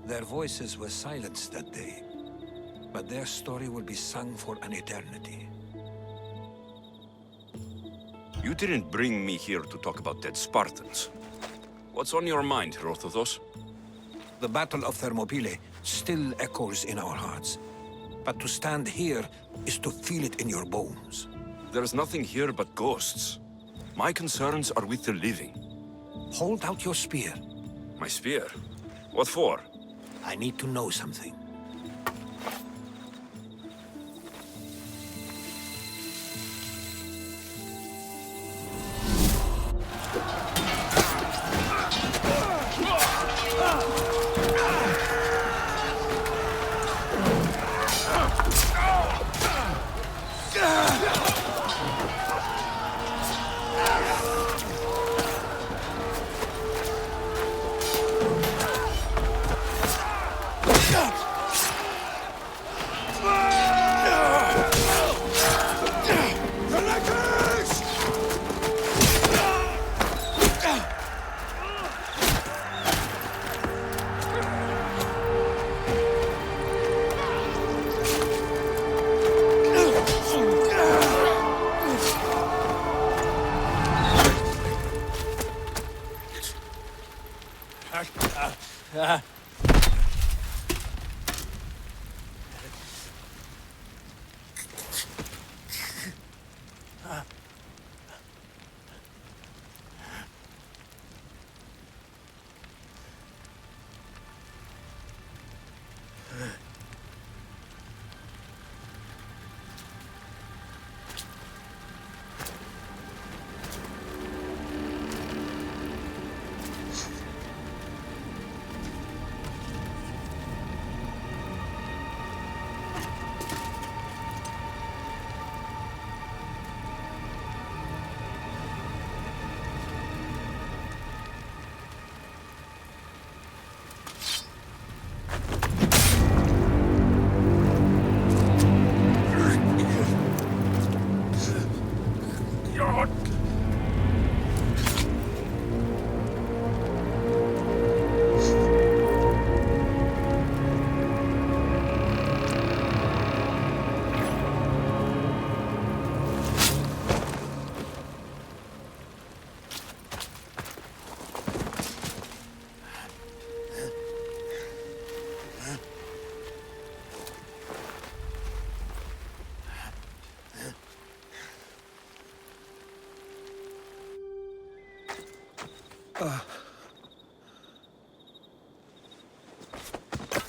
Their voices were silenced that day, but their story will be sung for an eternity. You didn't bring me here to talk about dead Spartans. What's on your mind, Herodotos? The Battle of Thermopylae still echoes in our hearts. But to stand here is to feel it in your bones. There's nothing here but ghosts. My concerns are with the living. Hold out your spear. My spear? What for? I need to know something.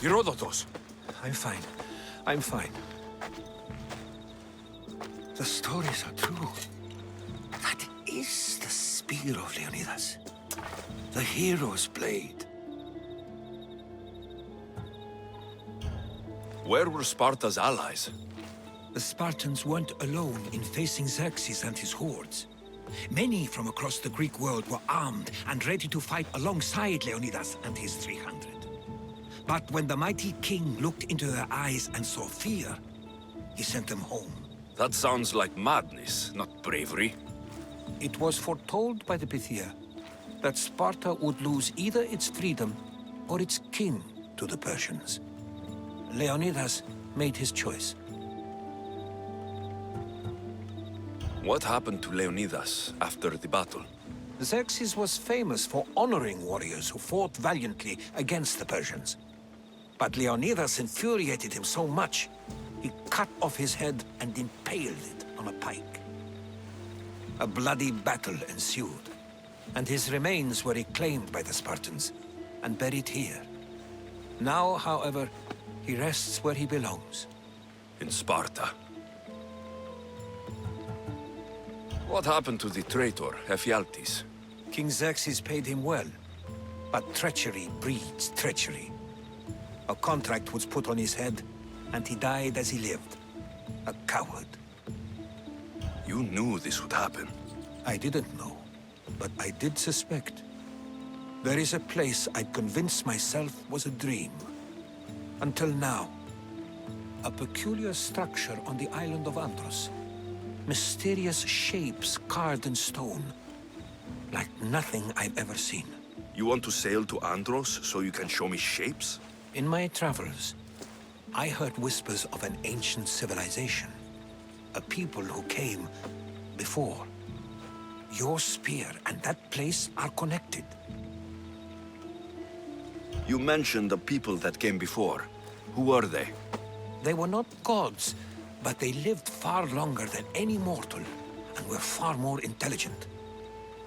Herodotos! I'm fine. I'm fine. The stories are true. That is the spear of Leonidas. The hero's blade. Where were Sparta's allies? The Spartans weren't alone in facing Xerxes and his hordes. Many from across the Greek world were armed and ready to fight alongside Leonidas and his 300. But when the mighty king looked into their eyes and saw fear, he sent them home. That sounds like madness, not bravery. It was foretold by the Pythia that Sparta would lose either its freedom or its king to the Persians. Leonidas made his choice. What happened to Leonidas after the battle? Xerxes was famous for honoring warriors who fought valiantly against the Persians. But Leonidas infuriated him so much, he cut off his head and impaled it on a pike. A bloody battle ensued, and his remains were reclaimed by the Spartans and buried here. Now, however, he rests where he belongs. In Sparta. What happened to the traitor, Ephialtes? King Xerxes paid him well, but treachery breeds treachery. A contract was put on his head, and he died as he lived. A coward. You knew this would happen. I didn't know, but I did suspect. There is a place I'd convinced myself was a dream. Until now. A peculiar structure on the island of Andros. Mysterious shapes carved in stone. Like nothing I've ever seen. You want to sail to Andros so you can show me shapes? In my travels, I heard whispers of an ancient civilization. A people who came before. Your spear and that place are connected. You mentioned the people that came before. Who are they? They were not gods, but they lived far longer than any mortal, and were far more intelligent.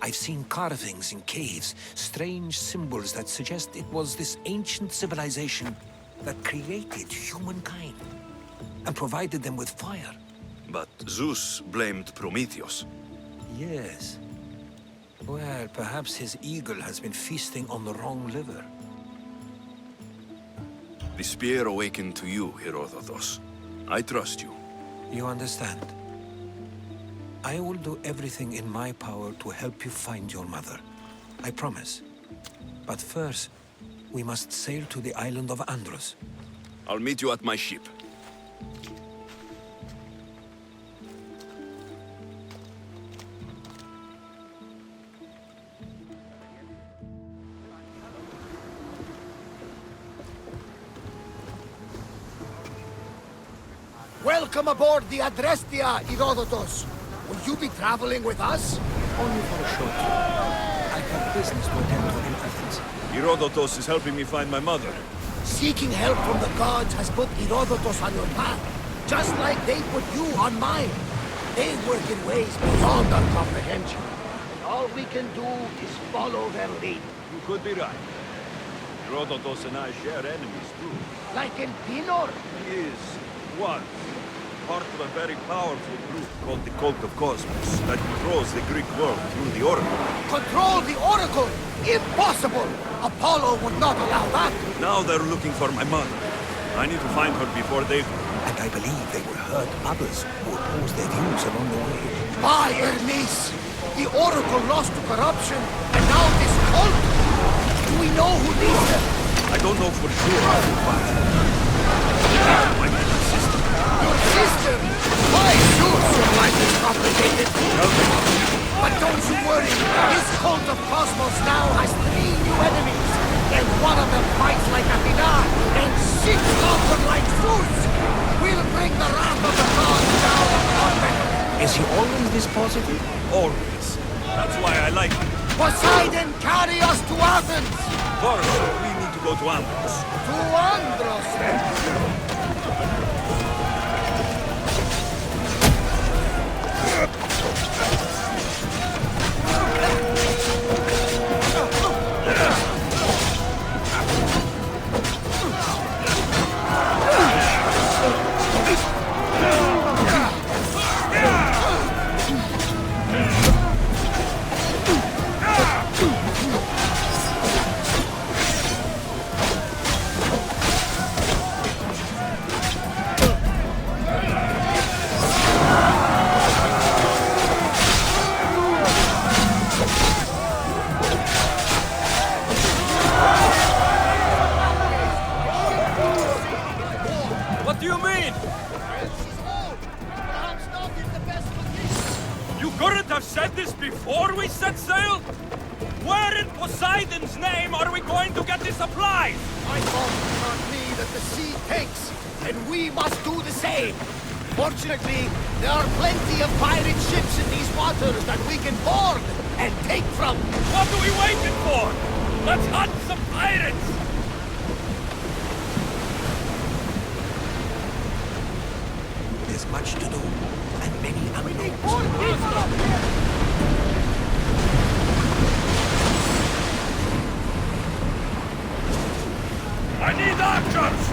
I've seen carvings in caves, strange symbols that suggest it was this ancient civilization that created humankind, and provided them with fire. But Zeus blamed Prometheus. Yes. Well, perhaps his eagle has been feasting on the wrong liver. The spear awakened to you, Herodotus. I trust you. You understand? I will do everything in my power to help you find your mother. I promise. But first, we must sail to the island of Andros. I'll meet you at my ship. Welcome aboard the Adrestia, Herodotus. Will you be traveling with us? Only for a short time. I have business to attend to in Athens. Herodotus is helping me find my mother. Seeking help from the gods has put Herodotus on your path, just like they put you on mine. They work in ways beyond our comprehension, and all we can do is follow their lead. You could be right. Herodotus and I share enemies too. Like in Pinor. He is one part of a very powerful group called the Cult of Cosmos that controls the Greek world through the Oracle. Control the Oracle? Impossible! Apollo would not allow that. Now they're looking for my mother. I need to find her before they do. And I believe they will hurt others who oppose their views along the way. By Hermes! The Oracle lost to corruption, and now this cult? Do we know who leads them? I don't know for sure, but my little sister. Your sister? Why, Zeus, your life is complicated. But don't you worry. This cult of Cosmos now has 3 new enemies. And one of them fights like Athena, and 6 of them like Zeus. We'll bring the wrath of the gods down upon them. Is he always this positive? Always. That's why I like him. Poseidon, carry us to Athens. First, we need to go to Andros. To Andros, then. What do you mean? You couldn't have said this before we set sail? Where in Poseidon's name are we going to get the supplies? I thought it taught me that the sea takes, and we must do the same. Fortunately, there are plenty of pirate ships in these waters that we can board and take from. What are we waiting for? Let's hunt some pirates! There's much to do, and many unknowns. I need archers!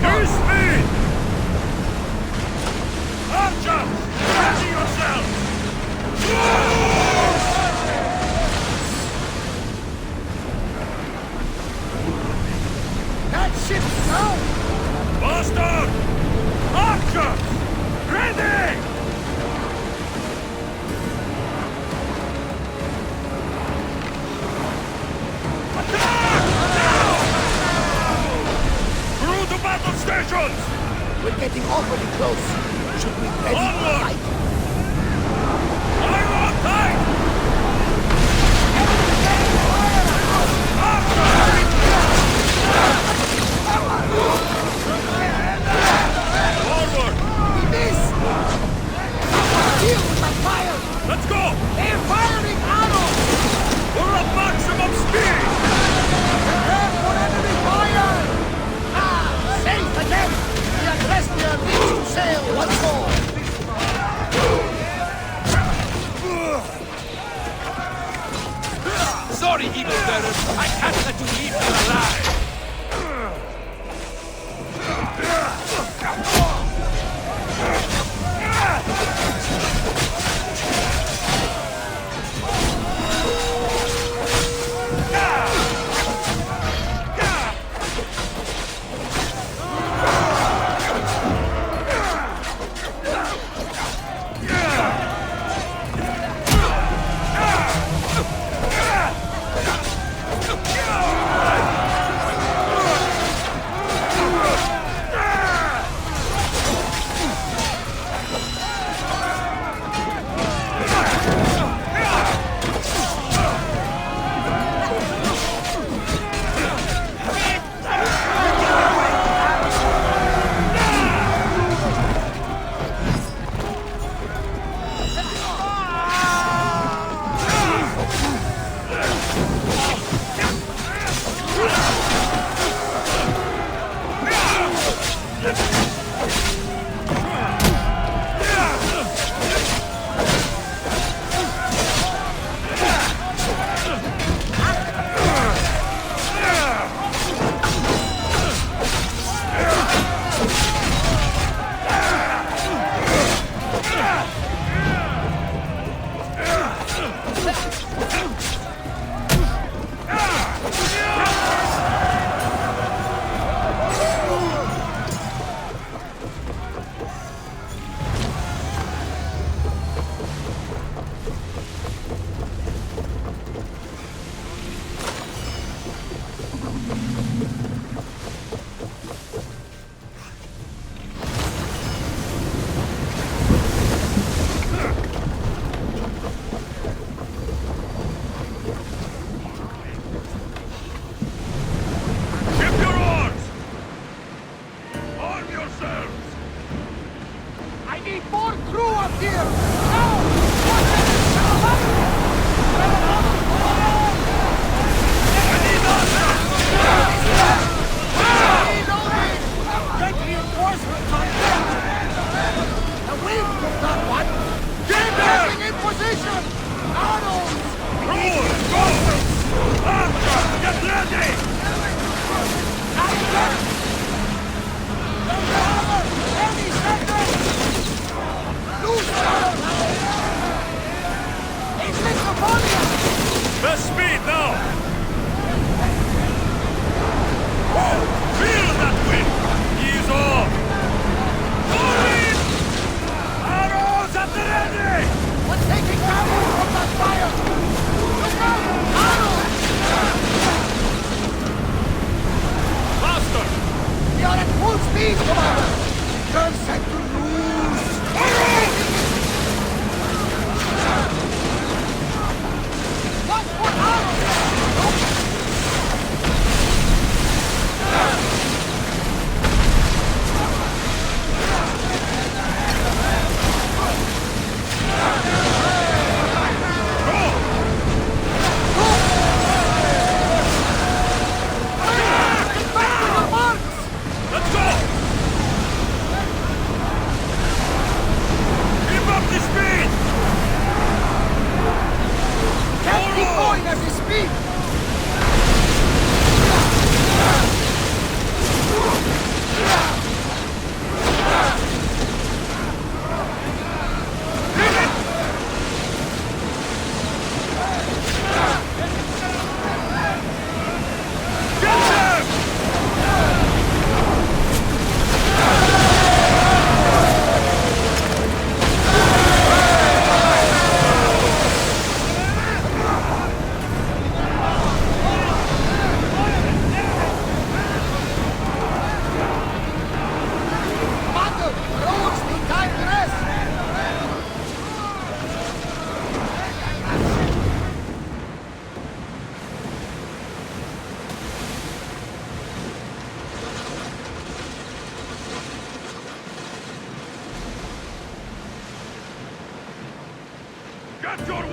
New speed! Archers! Ready yourselves! That ship's down! Bastard! Archers! Ready! Attack! Now! Through to battle stations! We're getting awfully close. Should we ready for Onward! fight? Fire on tight! Forward! We missed! Deal with my fire! Let's go! They're firing arrows! We're at maximum speed! Prepare for enemy fire! Ah! Safe again! The Agrestia needs to sail once more! Sorry, evil bearers! I can't let you leave me alive!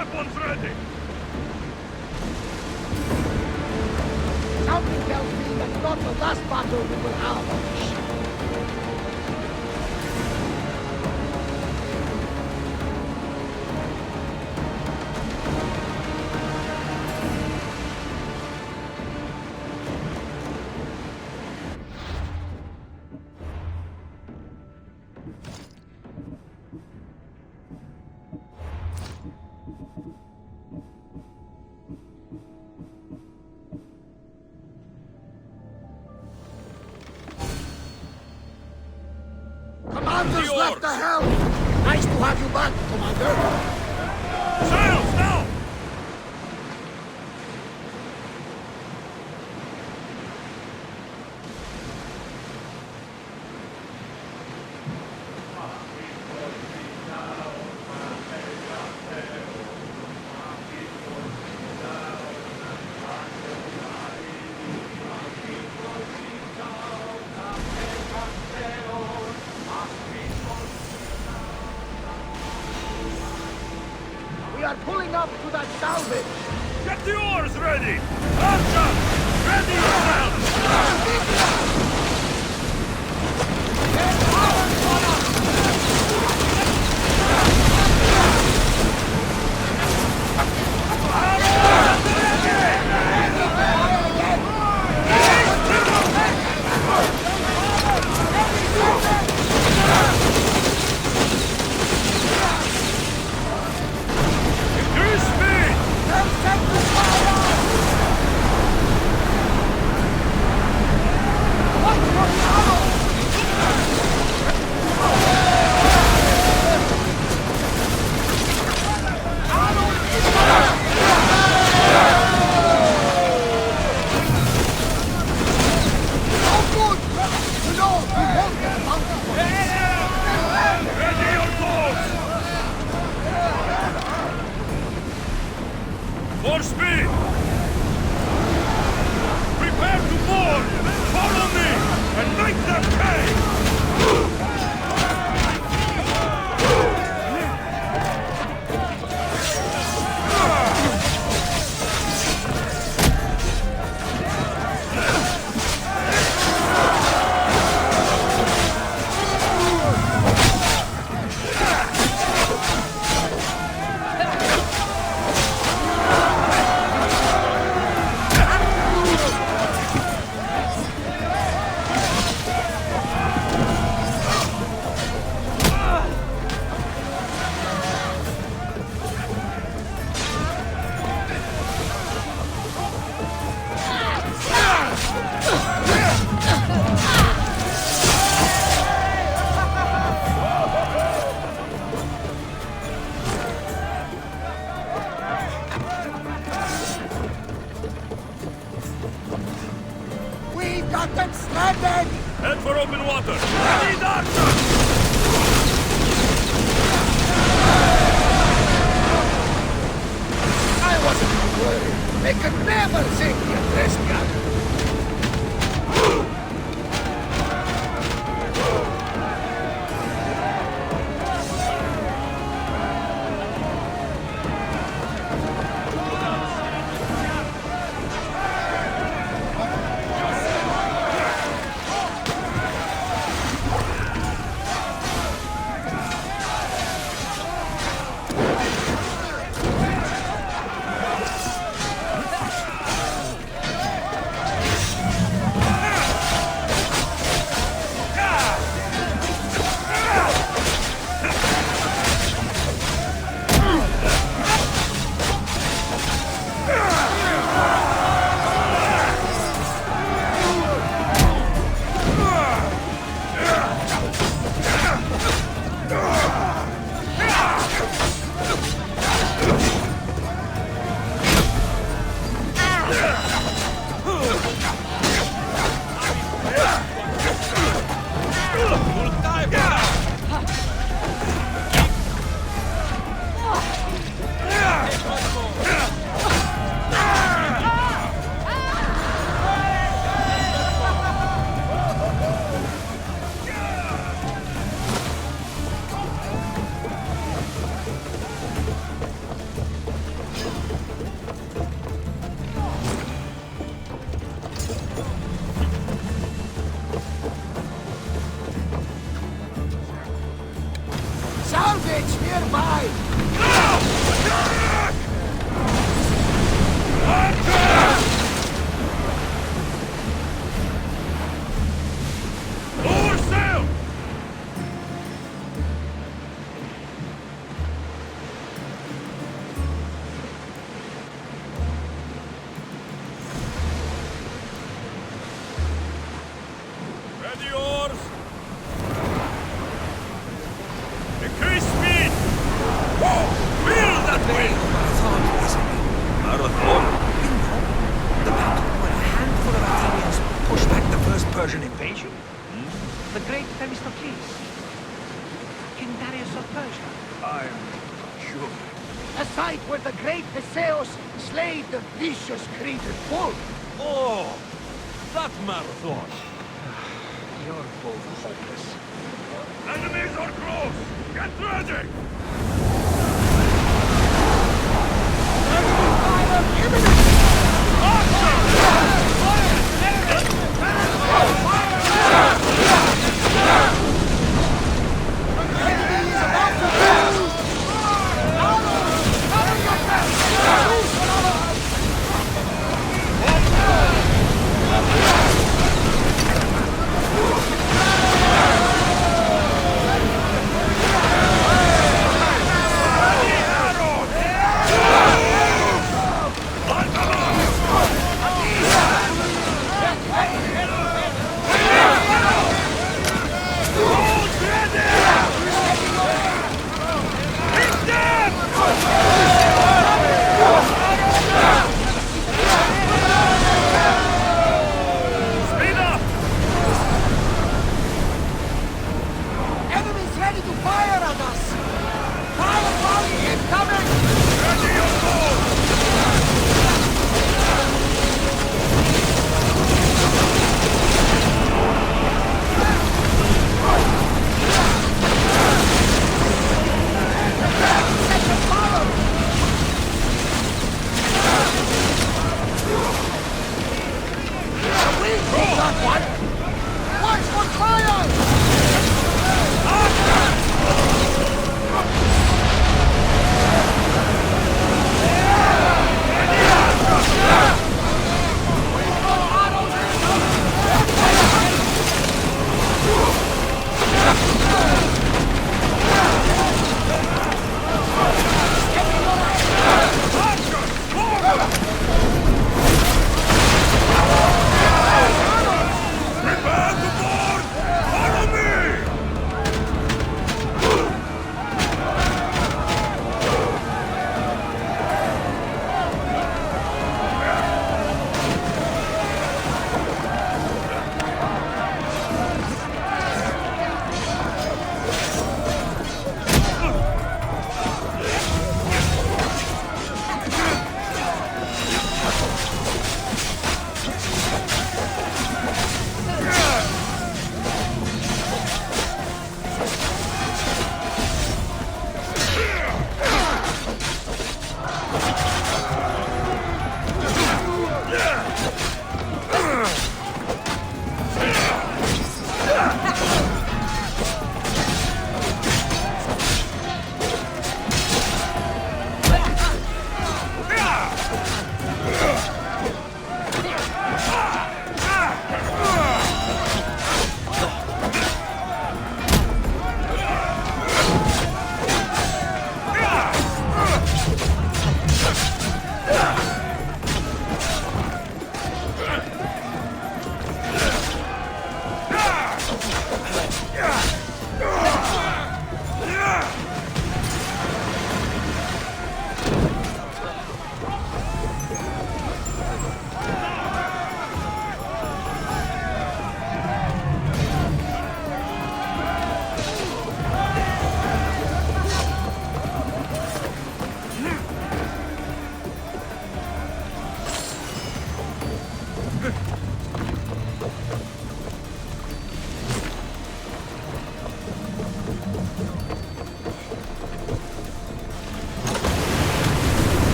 weapons ready! Something tells me that's not the last battle we will have on the ship. Commander's left the helm! Nice to have you back, Commander! Sails now! We are pulling up to that salvage! Get the oars ready! Archer! Ready yourself! Increase speed! Ready your boats! For speed! Prepare to board! Follow me! And make them pay! We got them stranded! Head for open water! Ready, Archer! I wasn't worried. They could never sink the rest gun. the oars! Increase speed! Whoa! Feel that way! Marathon, isn't it? Marathon? You know, the battle where a handful of Athenians pushed back the first Persian invasion. The great Themistocles. King Darius of Persia. I'm sure. A site where the great Theseus slayed the vicious Cretan bull. Oh! That marathon! You're both hopeless. Enemies are close! Get ready! Enemies ready to fire on us! Fire volley incoming! Ready your bow! Watch for fire! Prepare to board! Follow me!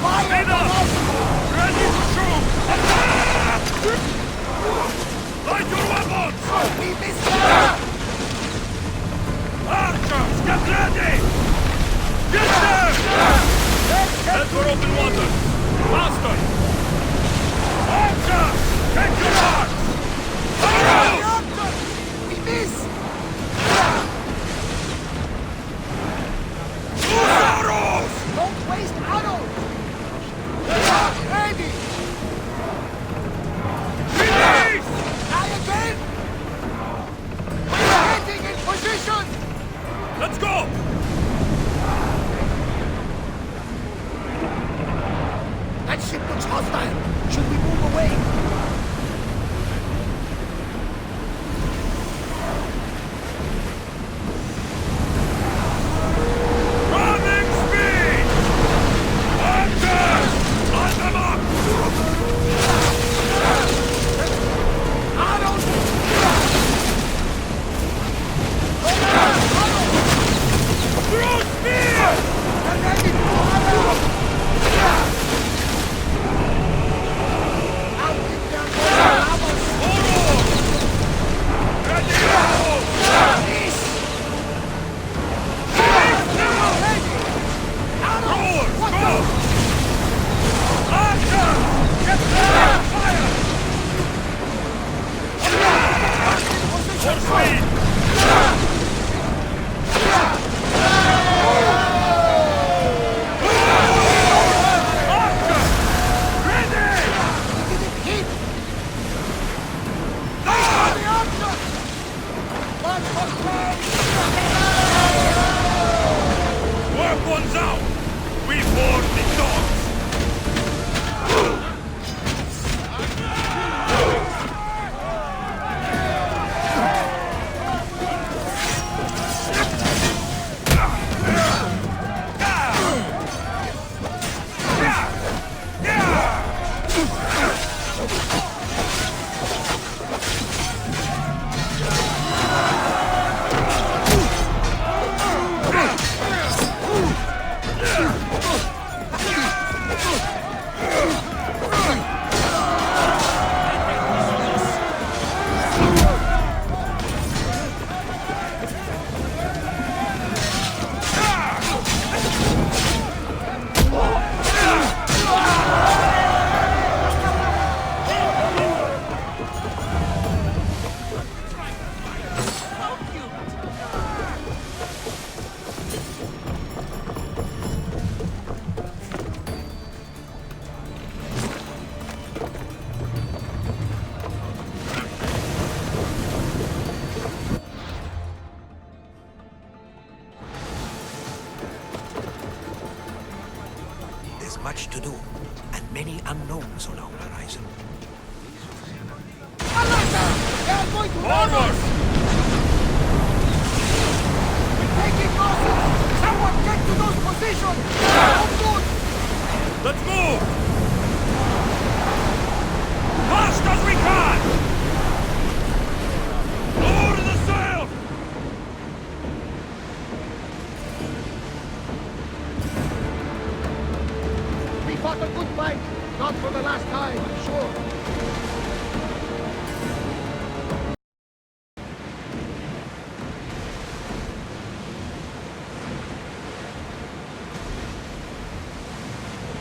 Fire them up! Ready to shoot! Light your weapons! We missed her! Archers, get ready! Get there! Head for open water! Faster! Archers, take your marks! Arrows! We miss! Use arrows! Don't waste arrows! Ready! Release! Try again! We're getting in position! Let's go! That ship looks hostile. Should we move away? Running speed! Archers! Line them up! Arrows! Throw spear! We're ready to fire! Out in their arrows! Forward! Ready arrows! Miss! Release now! Ready! Arrows! Forward! What Go! Archers! Get there! Fire! For speed! Archers! Ready! Did it hit? Ah! The archer! One for play! Work one's out! We board the dogs! There's much to do, and many unknowns on our horizon. Alert! They are going to run Forward! us! We're taking losses! Someone get to those positions! Oh, good! Let's move! Fast as we can! Lower the sail! We fought a good fight. Not for the last time, I'm sure.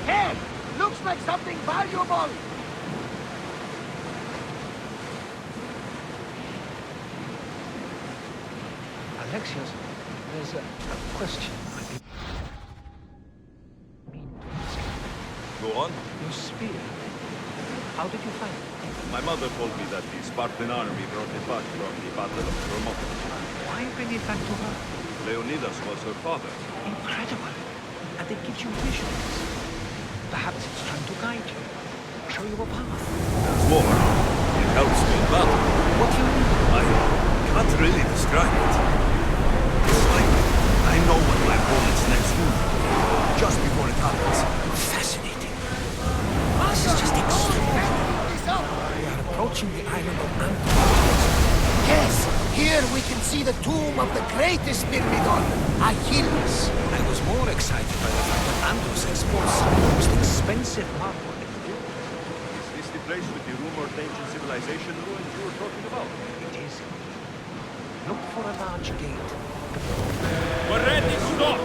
Hey! Looks like something valuable! Alexios, there's a question I've been meaning to ask you. Go on. Your spear. How did you find it? My mother told me that the Spartan army brought it back from the Battle of Thermopylae. Why bring it back to her? Leonidas was her father. Incredible. And it gives you visions. Perhaps it's trying to guide you. Show you a path. There's more. It helps me in battle. What do you mean? I can't really describe it. It's like I know what my opponent's next move will be, just before it happens. Fascinating. This is just extraordinary. This up! We are approaching the island of Antioch. Yes! Here we can see the tomb of the greatest Myrmidon, Achilles. I was more excited by the fact that Andros exports some of the most Princess Margaret. Is this the place with the rumored ancient civilization ruins you were talking about? It is. Look for a large gate. We're ready, stop!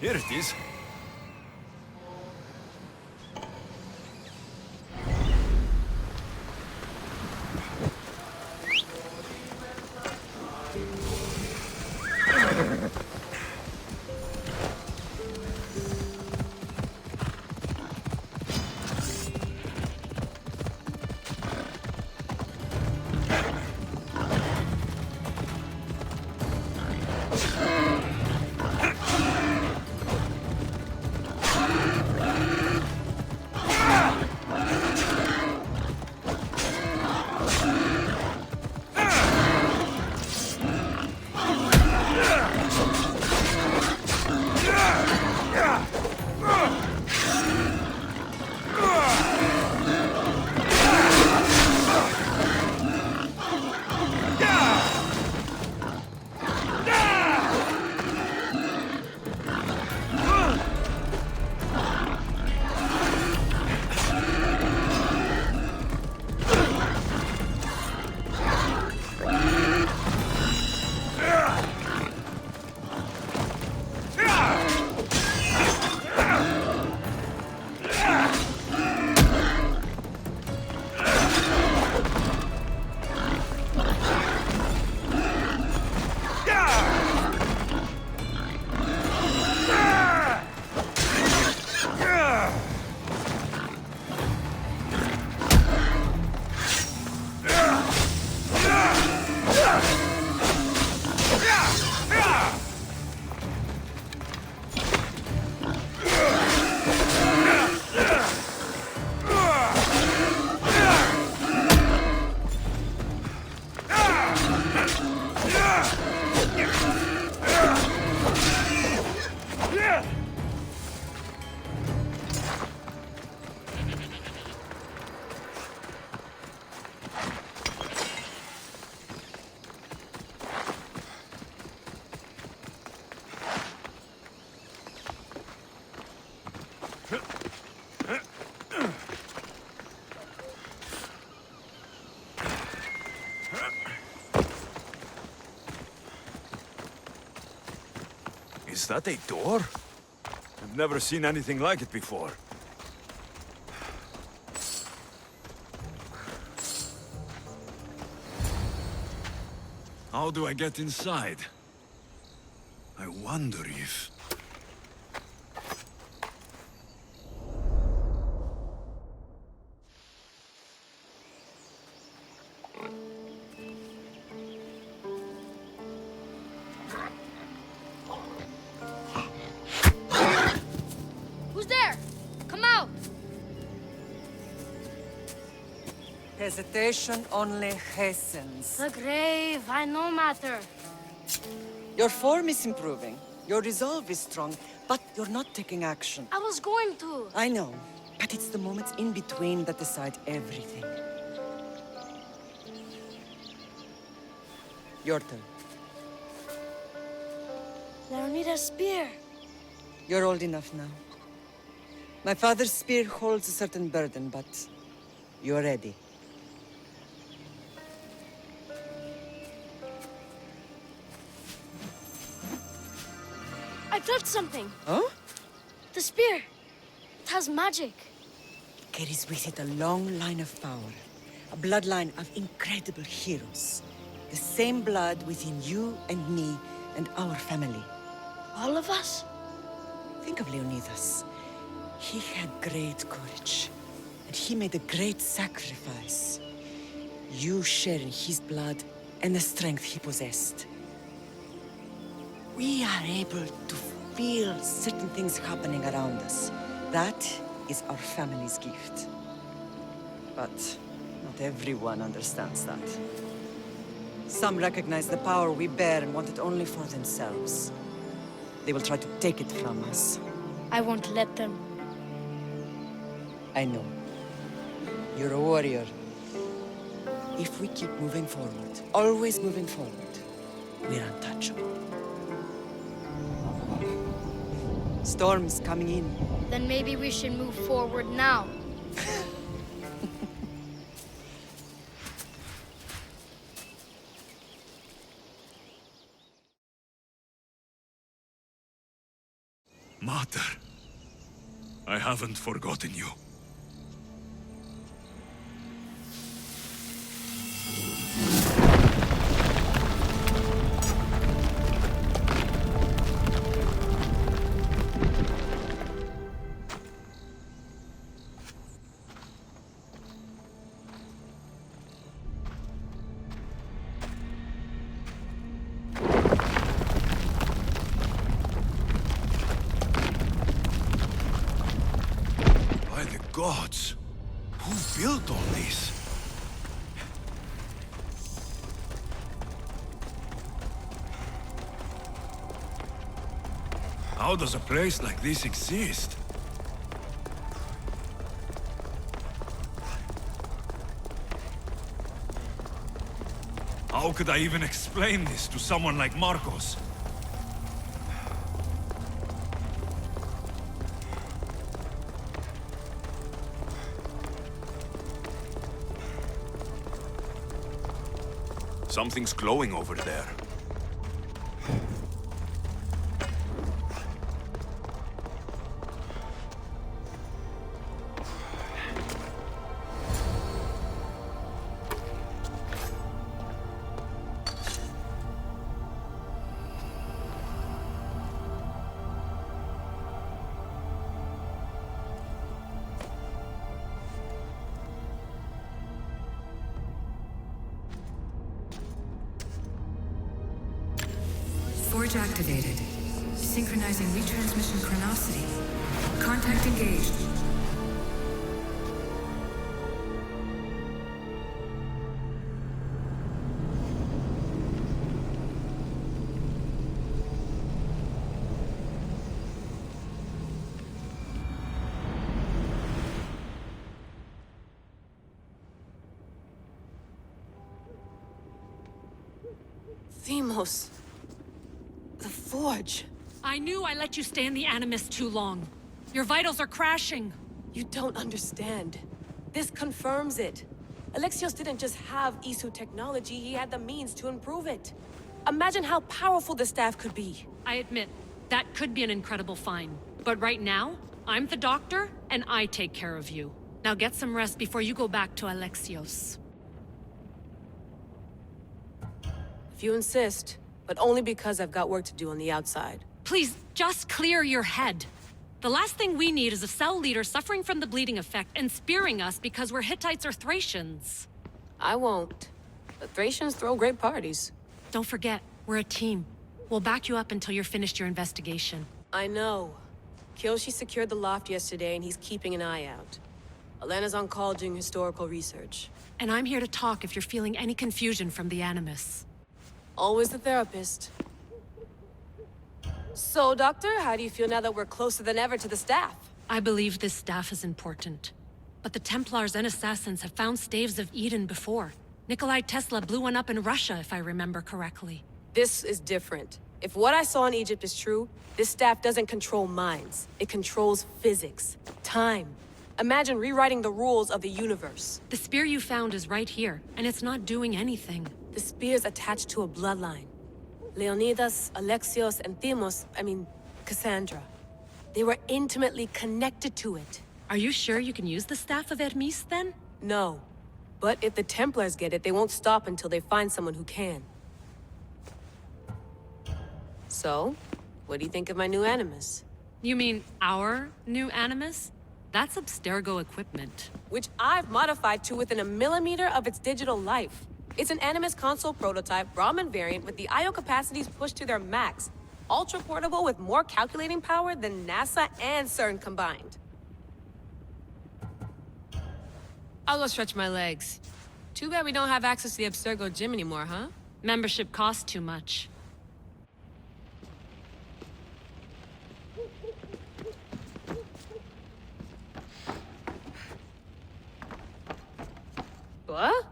Here it is. Is that a door? I've never seen anything like it before. How do I get inside? I wonder if... Who's there? Come out! Hesitation only hastens. The grave, I no matter. Your form is improving. Your resolve is strong, but you're not taking action. I was going to. I know, but it's the moments in between that decide everything. Your turn. Leonida's spear. You're old enough now. My father's spear holds a certain burden, but you're ready. I felt something. Huh? The spear. It has magic. Carries with it a long line of power. A bloodline of incredible heroes. The same blood within you and me and our family. All of us? Think of Leonidas. He had great courage, and he made a great sacrifice. You share in his blood and the strength he possessed. We are able to feel certain things happening around us. That is our family's gift. But not everyone understands that. Some recognize the power we bear and want it only for themselves. They will try to take it from us. I won't let them. I know. You're a warrior. If we keep moving forward, always moving forward, we're untouchable. Storm's coming in. Then maybe we should move forward now. Mater, I haven't forgotten you. Gods! Who built all this? How does a place like this exist? How could I even explain this to someone like Marcos? Something's glowing over there. Forge activated. Synchronizing retransmission chronicity. Contact engaged. Themos. The Forge. I knew I let you stay in the Animus too long. Your vitals are crashing. You don't understand. This confirms it. Alexios didn't just have Isu technology, he had the means to improve it. Imagine how powerful the staff could be. I admit, that could be an incredible find. But right now, I'm the doctor, and I take care of you. Now get some rest before you go back to Alexios. If you insist. But only because I've got work to do on the outside. Please, just clear your head. The last thing we need is a cell leader suffering from the bleeding effect and spearing us because we're Hittites or Thracians. I won't. The Thracians throw great parties. Don't forget, we're a team. We'll back you up until you're finished your investigation. I know. Kyoshi secured the loft yesterday and he's keeping an eye out. Elena's on call doing historical research. And I'm here to talk if you're feeling any confusion from the Animus. Always the therapist. So, Doctor, how do you feel now that we're closer than ever to the staff? I believe this staff is important. But the Templars and Assassins have found staves of Eden before. Nikolai Tesla blew one up in Russia, if I remember correctly. This is different. If what I saw in Egypt is true, this staff doesn't control minds. It controls physics, time. Imagine rewriting the rules of the universe. The spear you found is right here, and it's not doing anything. The spear's attached to a bloodline. Leonidas, Alexios, and Cassandra. They were intimately connected to it. Are you sure you can use the Staff of Hermes, then? No. But if the Templars get it, they won't stop until they find someone who can. So, what do you think of my new Animus? You mean our new Animus? That's Abstergo equipment. Which I've modified to within a millimeter of its digital life. It's an Animus console prototype Brahmin variant with the I/O capacities pushed to their max. Ultra portable with more calculating power than NASA and CERN combined. I'll go stretch my legs. Too bad we don't have access to the Abstergo gym anymore, huh? Membership costs too much. What?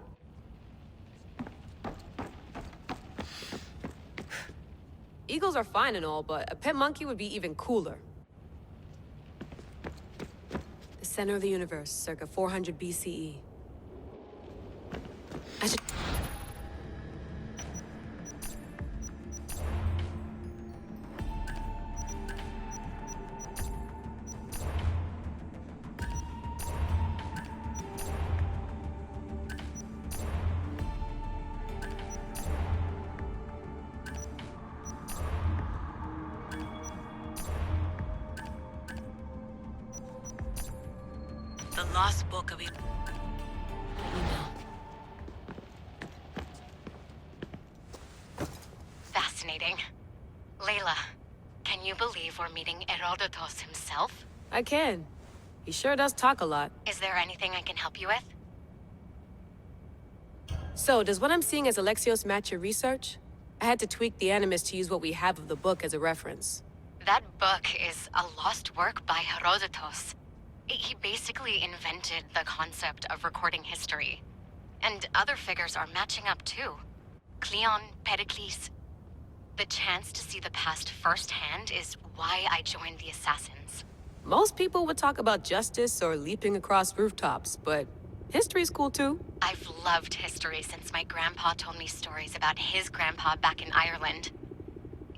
Eagles are fine and all, but a pet monkey would be even cooler. The center of the universe, circa 400 BCE. I should... The lost book of it. Fascinating. Layla, can you believe we're meeting Herodotus himself? I can. He sure does talk a lot. Is there anything I can help you with? So, does what I'm seeing as Alexios match your research? I had to tweak the Animus to use what we have of the book as a reference. That book is a lost work by Herodotus. He basically invented the concept of recording history. And other figures are matching up too. Cleon, Pericles. The chance to see the past firsthand is why I joined the Assassins. Most people would talk about justice or leaping across rooftops, but history's cool too. I've loved history since my grandpa told me stories about his grandpa back in Ireland.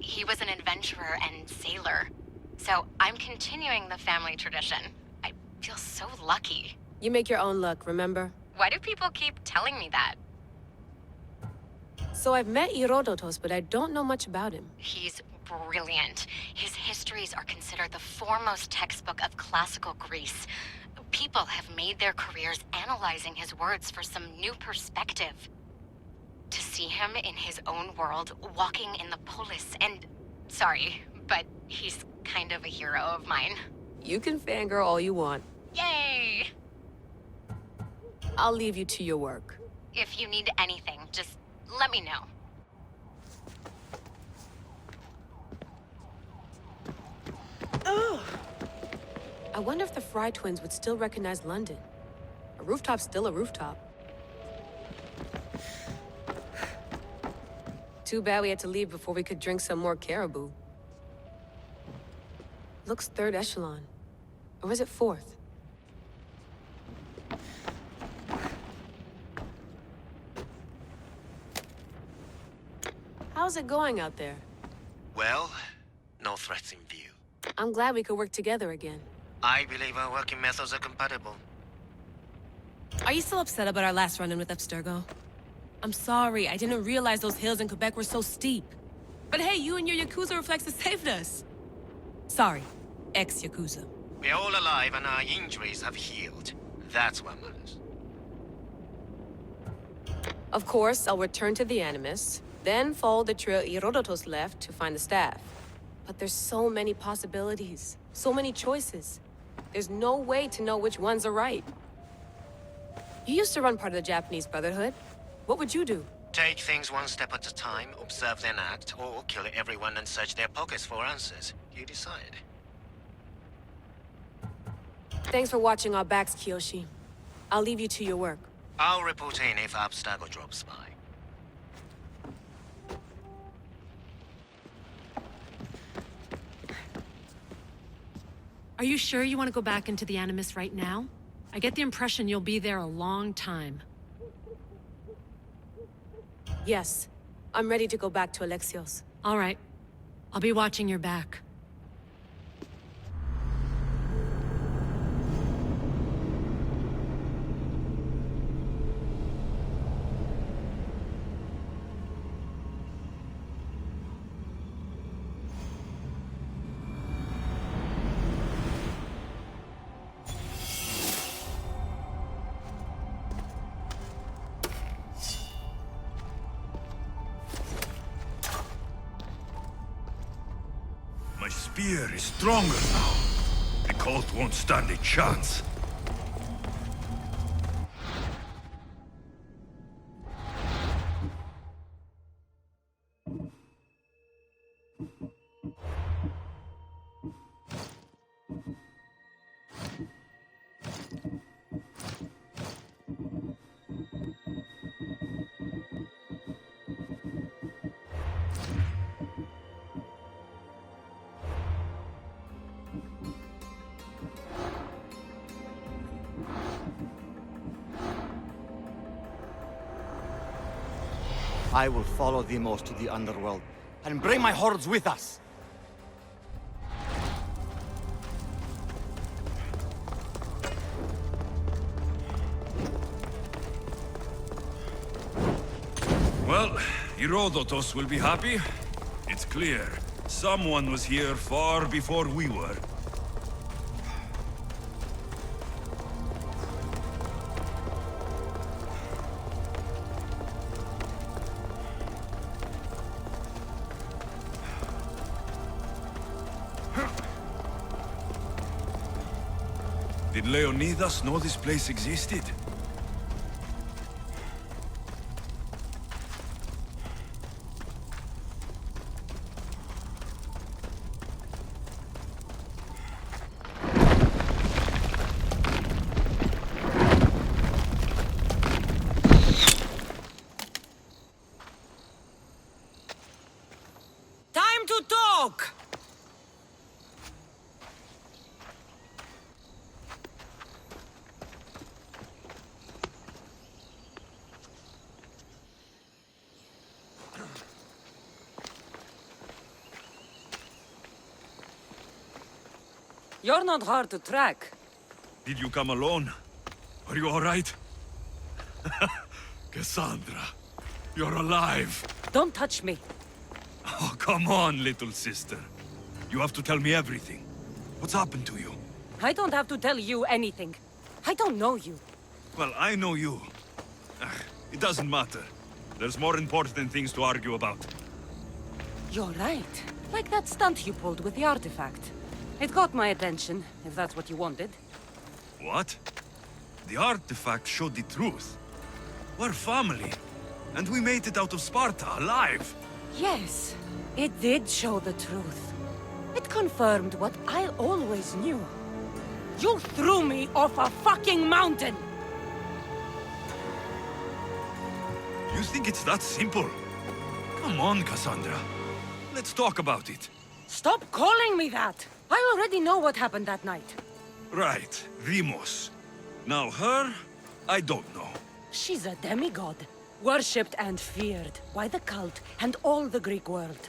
He was an adventurer and sailor, so I'm continuing the family tradition. I feel so lucky. You make your own luck, remember? Why do people keep telling me that? So I've met Herodotus, but I don't know much about him. He's brilliant. His histories are considered the foremost textbook of classical Greece. People have made their careers analyzing his words for some new perspective. To see him in his own world, walking in the polis, and... Sorry, but he's kind of a hero of mine. You can fangirl all you want. Yay! I'll leave you to your work. If you need anything, just let me know. I wonder if the Fry twins would still recognize London. A rooftop's still a rooftop. Too bad we had to leave before we could drink some more caribou. Looks third echelon. Or is it fourth? How's it going out there? Well, no threats in view. I'm glad we could work together again. I believe our working methods are compatible. Are you still upset about our last run-in with Abstergo? I'm sorry, I didn't realize those hills in Quebec were so steep. But hey, you and your Yakuza reflexes saved us. Sorry, ex-Yakuza. We're all alive and our injuries have healed. That's what matters. Of course, I'll return to the Animus, then follow the trail Herodotus left to find the staff. But there's so many possibilities, so many choices. There's no way to know which ones are right. You used to run part of the Japanese Brotherhood. What would you do? Take things one step at a time, observe then act, or kill everyone and search their pockets for answers. You decide. Thanks for watching our backs, Kiyoshi. I'll leave you to your work. I'll report in if Abstergo drops by. Are you sure you want to go back into the Animus right now? I get the impression you'll be there a long time. Yes. I'm ready to go back to Alexios. All right. I'll be watching your back. My spear is stronger now. The cult won't stand a chance. I will follow Demos to the underworld, and bring my hordes with us. Well, Herodotus will be happy. It's clear. Someone was here far before we were. Did Leonidas know this place existed? Time to talk! You're not hard to track. Did you come alone? Are you all right? Cassandra, you're alive. Don't touch me. Oh, come on, little sister. You have to tell me everything. What's happened to you? I don't have to tell you anything. I don't know you. Well, I know you. It doesn't matter. There's more important things to argue about. You're right. Like that stunt you pulled with the artifact. It got my attention, if that's what you wanted. What? The artifact showed the truth. We're family. And we made it out of Sparta, alive. Yes, it did show the truth. It confirmed what I always knew. You threw me off a fucking mountain! You think it's that simple? Come on, Cassandra. Let's talk about it. Stop calling me that! I already know what happened that night. Right, Demos. Now her, I don't know. She's a demigod, worshipped and feared by the cult and all the Greek world.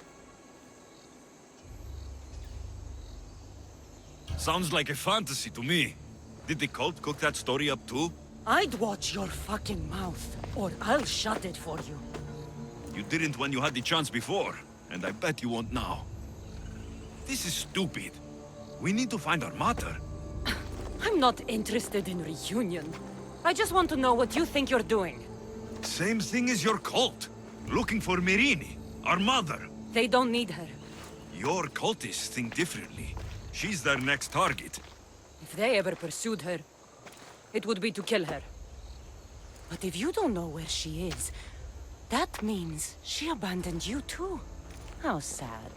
Sounds like a fantasy to me. Did the cult cook that story up too? I'd watch your fucking mouth, or I'll shut it for you. You didn't when you had the chance before, and I bet you won't now. This is stupid. We need to find our mother. I'm not interested in reunion. I just want to know what you think you're doing. Same thing as your cult. Looking for Myrrine, our mother. They don't need her. Your cultists think differently. She's their next target. If they ever pursued her, it would be to kill her. But if you don't know where she is, that means she abandoned you too. How sad.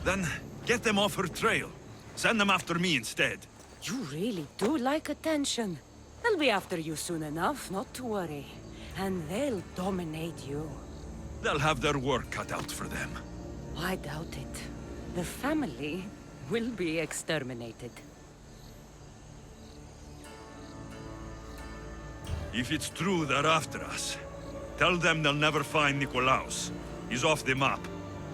Then, get them off her trail. Send them after me instead. You really do like attention. They'll be after you soon enough, not to worry. And they'll dominate you. They'll have their work cut out for them. I doubt it. The family will be exterminated. If it's true they're after us, tell them they'll never find Nikolaos. He's off the map.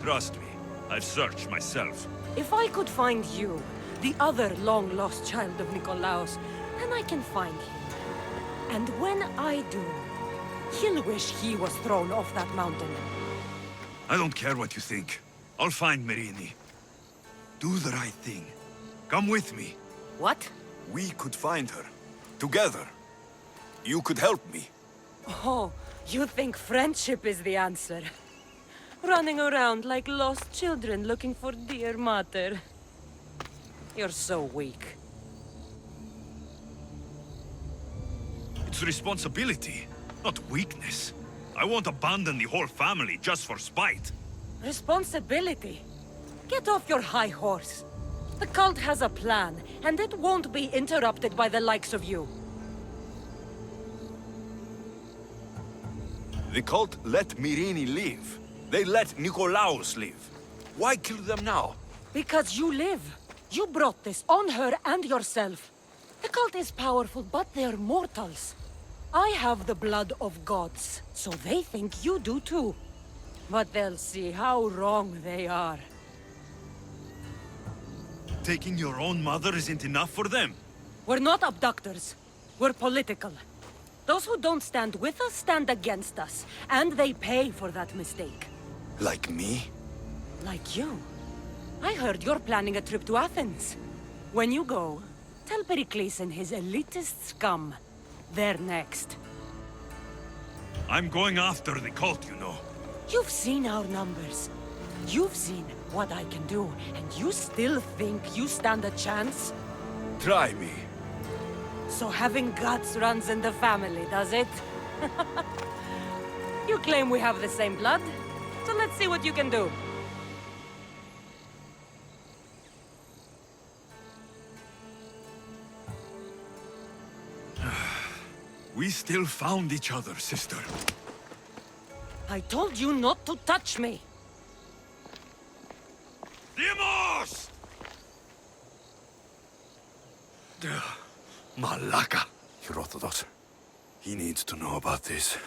Trust me, I've searched myself. If I could find you, the other long-lost child of Nikolaos, then I can find him. And when I do, he'll wish he was thrown off that mountain. I don't care what you think. I'll find Myrrine. Do the right thing. Come with me. What? We could find her. Together. You could help me. Oh, you think friendship is the answer? Running around like lost children looking for dear mother. You're so weak. It's responsibility, not weakness. I won't abandon the whole family just for spite. Responsibility? Get off your high horse. The cult has a plan, and it won't be interrupted by the likes of you. The cult let Myrrine live. They let Nikolaos live. Why kill them now? Because you live. You brought this on her and yourself. The cult is powerful, but they're mortals. I have the blood of gods, so they think you do too. But they'll see how wrong they are. Taking your own mother isn't enough for them? We're not abductors. We're political. Those who don't stand with us stand against us, and they pay for that mistake. Like me? Like you. I heard you're planning a trip to Athens. When you go, tell Pericles and his elitist scum they're next. I'm going after the cult, you know. You've seen our numbers. You've seen what I can do, and you still think you stand a chance? Try me. So having guts runs in the family, does it? You claim we have the same blood, so let's see what you can do. We still found each other, sister. I told you not to touch me! Demos! Malaka. Herodotus. He needs to know about this.